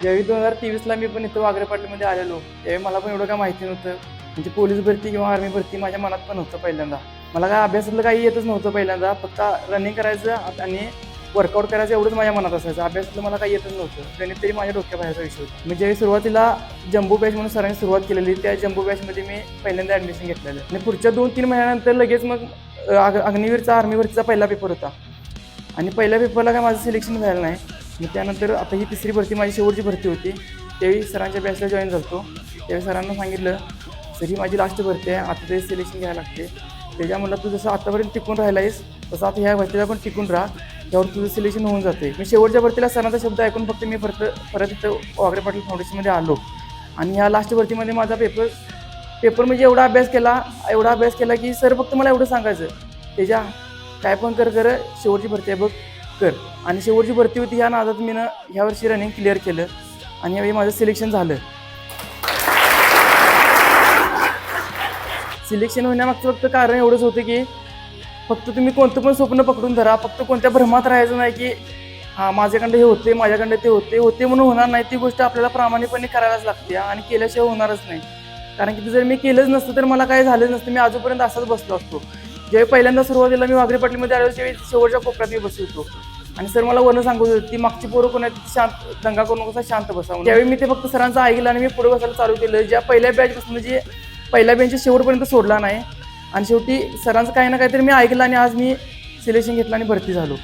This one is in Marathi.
ज्यावेळी 2023ला मी पण इथं वागरे पाटलीमध्ये आलेलो, त्यावेळी मला पण एवढं काय माहिती नव्हतं. म्हणजे पोलीस भरती किंवा आर्मी भरती माझ्या मनात पण नव्हतं पहिल्यांदा. मला काय अभ्यासातलं काही येतच नव्हतं पहिल्यांदा. फक्त रनिंग करायचं आणि वर्कआउट करायचं एवढंच माझ्या मनात असायचं. अभ्यासातलं मला काही येतच नव्हतं. गणित तरी माझ्या डोक्याबाहेरचा विषय होता. मी ज्यावेळी सुरुवातीला जम्बो बॅच म्हणून सरांनी सुरुवात केलेली, त्या जम्बो बॅचमध्ये मी पहिल्यांदा ॲडमिशन घेतलेलं आणि पुढच्या 2-3 महिन्यानंतर लगेच मग अग्निवीरचा आर्मी भरतीचा पहिला पेपर होता आणि पहिल्या पेपरला काय माझं सिलेक्शन झालं नाही. मग त्यानंतर आता ही तिसरी भरती माझी शेवटची भरती होती. त्यावेळी सरांच्या बॅचला जॉईन झालो होतो. त्यावेळी सरांना सांगितलं, सर ही माझी लास्ट भरती आहे, आता ते सिलेक्शन घ्यायला लागते. त्याच्या म्हणलं तू जसं आतापर्यंत टिकून राहिला आहेस तसं आता ह्या भरतीला पण टिकून राहा, त्यावर तुझं सिलेक्शन होऊन जाते. मी शेवटच्या भरतीला सरांचा शब्द ऐकून फक्त मी परत इथं वागरे पाटील फाउंडेशनमध्ये आलो आणि ह्या लास्ट भरतीमध्ये माझा पेपर म्हणजे एवढा अभ्यास केला की सर फक्त मला एवढं सांगायचं, त्याच्या काय पण कर शेवटची भरती आहे बघ कर. आणि शेवटची भरती होती ह्या नादात मी ह्या वर्षी रनिंग क्लिअर केलं आणि यावेळी माझं सिलेक्शन झालं. सिलेक्शन होण्यामागचं फक्त कारण एवढंच होतं की फक्त तुम्ही कोणतं पण स्वप्न पकडून धरा, फक्त कोणत्या भ्रमात राहायचं नाही की हां माझ्याकडं हे होते, माझ्याकडं ते होते म्हणून होणार नाही. ती गोष्ट आपल्याला प्रामाणिकपणे करायलाच लागते आणि केल्याशिवाय होणारच नाही. कारण की जर मी केलंच नसतं तर मला काय झालं नसतं, मी आजपर्यंत असाच बसलो असतो. ज्यावेळी पहिल्यांदा सुरुवातीला मी वागरे पाटलीमध्ये आलो त्यावेळी शेवटच्या कोपऱ्यात मी बसलो होतो आणि सर मला वरनं सांगत होते ती मागची पोरं कोण आहेत शांत दंगा करू नका, शांत बसा. त्यावेळी मी ते फक्त सरांचं ऐकलं आणि मी पुढे बसायला चालू केलं. ज्या पहिल्या बॅचपासून जे पहिल्या बेंच शेवटपर्यंत सोडला नाही आणि शेवटी सरांचं काही ना काहीतरी मी ऐकलं आणि आज मी सिलेक्शन घेतलं आणि भरती झालो.